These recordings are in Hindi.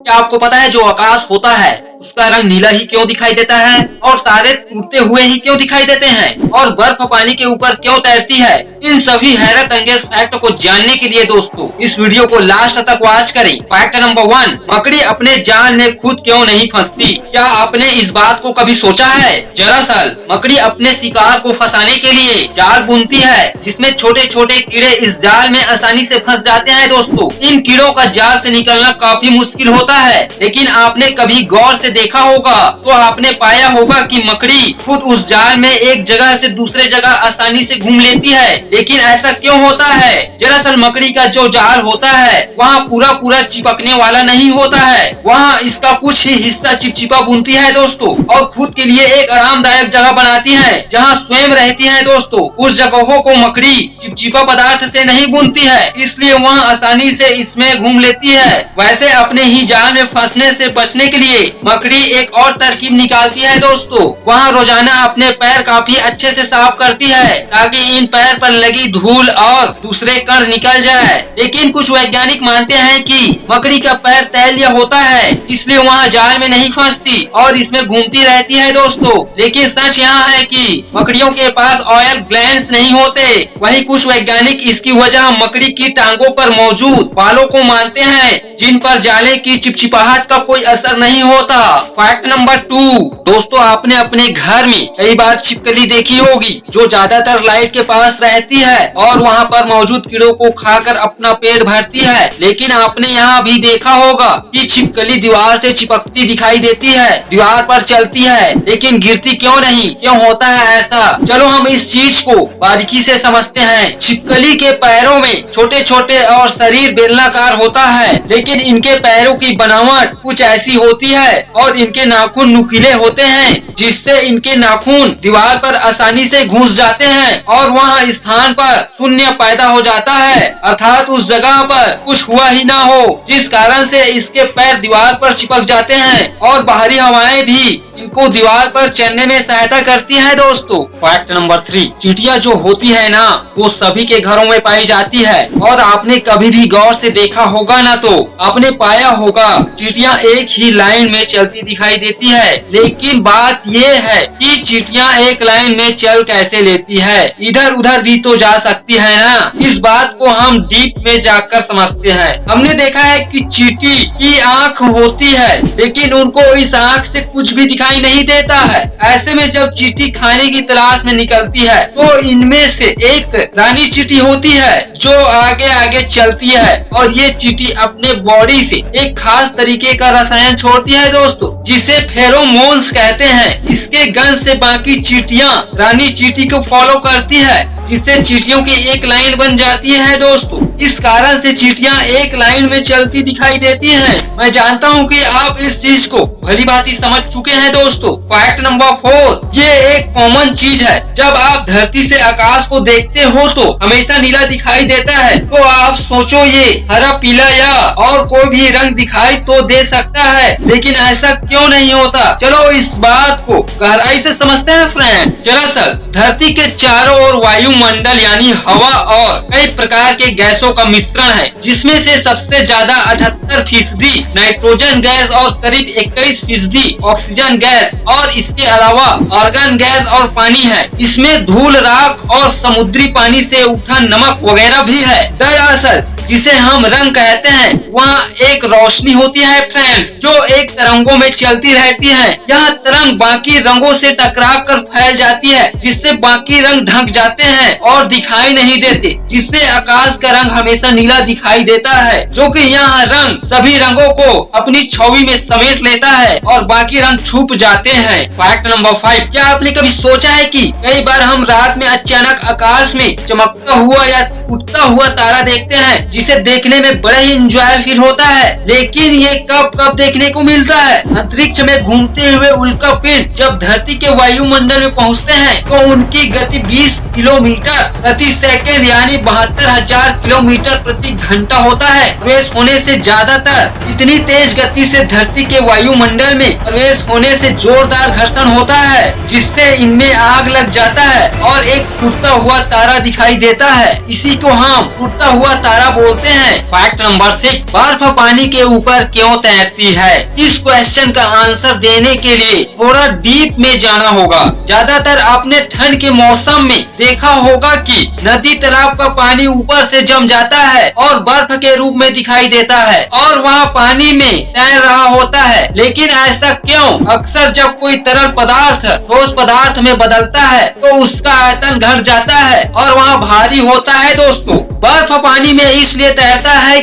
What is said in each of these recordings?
क्या आपको पता है जो आकाश होता है उसका रंग नीला ही क्यों दिखाई देता है और तारे टूटते हुए ही क्यों दिखाई देते हैं और बर्फ पानी के ऊपर क्यों तैरती है? इन सभी हैरत अंगेज फैक्ट को जानने के लिए दोस्तों इस वीडियो को लास्ट तक वॉच करें। फैक्ट नंबर 1, मकड़ी अपने जाल में खुद क्यों नहीं फंसती? क्या आपने इस बात को कभी सोचा है? दरअसल मकड़ी अपने शिकार को फंसाने के लिए जाल बुनती है जिसमें छोटे छोटे कीड़े इस जाल में आसानी से फंस जाते हैं। दोस्तों इन कीड़ों का जाल से निकलना काफी मुश्किल होता है, लेकिन आपने कभी गौर से देखा होगा तो आपने पाया होगा कि मकड़ी खुद उस जाल में एक जगह से दूसरे जगह आसानी से घूम लेती है। लेकिन ऐसा क्यों होता है? दरअसल मकड़ी का जो जाल होता है वहाँ पूरा पूरा चिपकने वाला नहीं होता है, वहाँ इसका कुछ ही हिस्सा चिपचिपा बुनती है दोस्तों और खुद के लिए एक आरामदायक जगह बनाती है जहाँ स्वयं रहती है। दोस्तों उस जगहों को मकड़ी चिपचिपा पदार्थ से नहीं बुनती है, इसलिए वह आसानी से इसमें घूम लेती है। वैसे अपने ही जाल में फंसने से बचने के लिए मकड़ी एक और तरकीब निकालती है दोस्तों, वह रोजाना अपने पैर काफी अच्छे से साफ करती है ताकि इन पैर पर लगी धूल और दूसरे कण निकल जाए। लेकिन कुछ वैज्ञानिक मानते हैं कि मकड़ी का पैर तैलीय होता है इसलिए वह जाल में नहीं फंसती और इसमें घूमती रहती है दोस्तों। लेकिन सच यहाँ है कि मकड़ियों के पास ऑयल ग्लैंड्स नहीं होते। वहीं कुछ वैज्ञानिक इसकी वजह मकड़ी की टांगों पर मौजूद बालों को मानते हैं जिन पर जाले की चिपचिपाहट का कोई असर नहीं होता। फैक्ट नंबर 2, दोस्तों आपने अपने घर में कई बार छिपकली देखी होगी जो ज्यादातर लाइट के पास रहती है और वहाँ पर मौजूद कीड़ों को खाकर अपना पेट भरती है। लेकिन आपने यहाँ भी देखा होगा कि छिपकली दीवार से चिपकती दिखाई देती है, दीवार पर चलती है लेकिन गिरती क्यों नहीं? क्यों होता है ऐसा? चलो हम इस चीज को बारीकी से समझते हैं। छिपकली के पैरों में छोटे छोटे और शरीर बेलनाकार होता है, लेकिन इनके पैरों की बनावट कुछ ऐसी होती है और इनके नाखून नुकीले होते हैं जिससे इनके नाखून दीवार पर आसानी से घुस जाते हैं और वहाँ स्थान पर शून्य पैदा हो जाता है, अर्थात उस जगह पर कुछ हुआ ही ना हो, जिस कारण से इसके पैर दीवार पर चिपक जाते हैं और बाहरी हवाएं भी इनको दीवार पर चलने में सहायता करती है। दोस्तों फैक्ट नंबर 3, चींटियां जो होती है ना वो सभी के घरों में पाई जाती है और आपने कभी भी गौर से देखा होगा ना तो आपने पाया होगा चींटियां एक ही लाइन में चलती दिखाई देती है। लेकिन बात ये है कि चींटियां एक लाइन में चल कैसे लेती है? इधर उधर भी तो जा सकती है ना। इस बात को हम डीप में जाकर समझते हैं। हमने देखा है कि चींटी की आँख होती है लेकिन उनको इस आँख से कुछ भी दिखाई नहीं देता है। ऐसे में जब चींटी खाने की तलाश में निकलती है तो इनमें से एक रानी चींटी होती है जो आगे आगे चलती है और ये चींटी अपने बॉडी से एक खास तरीके का रसायन छोड़ती है दोस्तों जिसे फेरोमोन्स कहते हैं। इसके गंध से बाकी चींटियां रानी चींटी को फॉलो करती है जिससे चींटियों की एक लाइन बन जाती है दोस्तों। इस कारण से चींटियां एक लाइन में चलती दिखाई देती हैं। मैं जानता हूं कि आप इस चीज को भली भांति समझ चुके हैं दोस्तों। फैक्ट नंबर 4, ये एक कॉमन चीज है। जब आप धरती से आकाश को देखते हो तो हमेशा नीला दिखाई देता है, तो आप सोचो ये हरा पीला या और कोई भी रंग दिखाई तो दे सकता है, लेकिन ऐसा क्यों नहीं होता? चलो इस बात को गहराई से समझते हैं फ्रेंड। दरअसल धरती के चारों ओर वायुमंडल यानी हवा और कई प्रकार के गैसों का मिश्रण है जिसमें से सबसे ज्यादा 78% नाइट्रोजन गैस और करीब 21% ऑक्सीजन गैस और इसके अलावा आर्गन गैस और पानी है। इसमें धूल, राख और समुद्री पानी से उठा नमक वगैरह भी है। दरअसल जिसे हम रंग कहते हैं वहाँ एक रोशनी होती है फ्रेंड्स जो एक तरंगों में चलती रहती है। यह तरंग बाकी रंगों से टकरा कर फैल जाती है जिससे बाकी रंग ढक जाते हैं और दिखाई नहीं देते, जिससे आकाश का रंग हमेशा नीला दिखाई देता है, जो कि यह रंग सभी रंगों को अपनी छवि में समेट लेता है और बाकी रंग छुप जाते हैं। फैक्ट नंबर 5, क्या आपने कभी सोचा है कि कई बार हम रात में अचानक आकाश में चमकता हुआ या उठता हुआ तारा देखते हैं जिसे देखने में बड़ा ही एंजॉय फील होता है, लेकिन ये कब कब देखने को मिलता है? अंतरिक्ष में घूमते हुए उल्का पिंड जब धरती के वायुमंडल में पहुंचते हैं तो उनकी गति 20 किलोमीटर प्रति सेकंड यानी 72,000 किलोमीटर प्रति घंटा होता है। प्रवेश होने से ज्यादातर इतनी तेज गति से धरती के वायुमंडल में प्रवेश होने से जोरदार घर्षण होता है जिससे इनमें आग लग जाता है और एक टूटता हुआ तारा दिखाई देता है। इसी को हम टूटता हुआ तारा बोलते बोलते हैं। फैक्ट नंबर 6, बर्फ पानी के ऊपर क्यों तैरती है? इस क्वेश्चन का आंसर देने के लिए थोड़ा डीप में जाना होगा। ज्यादातर आपने ठंड के मौसम में देखा होगा कि नदी तालाब का पानी ऊपर से जम जाता है और बर्फ के रूप में दिखाई देता है और वहाँ पानी में तैर रहा होता है। लेकिन ऐसा क्यों? अक्सर जब कोई तरल पदार्थ ठोस पदार्थ में बदलता है तो उसका आयतन घट जाता है और वहाँ भारी होता है। दोस्तों, बर्फ पानी में इसलिए तैरता है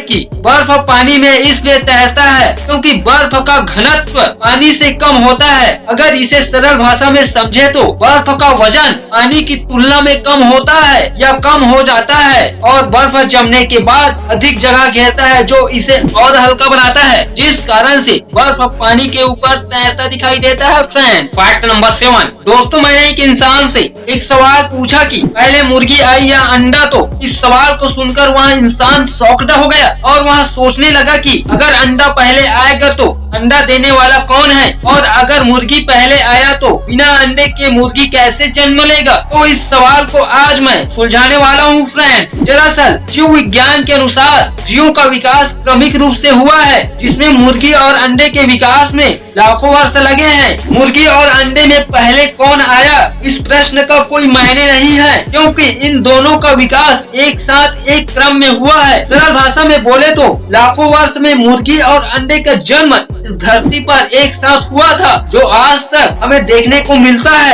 क्योंकि बर्फ का घनत्व पानी से कम होता है। अगर इसे सरल भाषा में समझे तो बर्फ का वजन पानी की तुलना में कम होता है या कम हो जाता है और बर्फ जमने के बाद अधिक जगह घेरता है जो इसे और हल्का बनाता है, जिस कारण से बर्फ पानी के ऊपर तैरता दिखाई देता है। फ्रेंड, फैक्ट नंबर 7, दोस्तों मैंने एक इंसान से एक सवाल पूछा कि पहले मुर्गी आई या अंडा, तो इस सवाल को सुनकर वह इंसान शॉक्ड हो गया और वह सोचने लगा कि अगर अंडा पहले आएगा तो अंडा देने वाला कौन है, और अगर मुर्गी पहले आया तो बिना अंडे के मुर्गी कैसे जन्म लेगा। तो इस सवाल को आज मैं सुलझाने वाला हूँ। फ्रेंड्स, दरअसल जीव विज्ञान के अनुसार जीवों का विकास क्रमिक रूप से हुआ है, जिसमें मुर्गी और अंडे के विकास में लाखों वर्ष लगे हैं। मुर्गी और अंडे में पहले कौन आया, इस प्रश्न का कोई मायने नहीं है, क्योंकि इन दोनों का विकास एक साथ एक क्रम में हुआ है। सरल भाषा में बोले तो लाखों वर्ष में मुर्गी और अंडे का जन्म धरती पर एक साथ हुआ था, जो आज तक हमें देखने को मिलता है।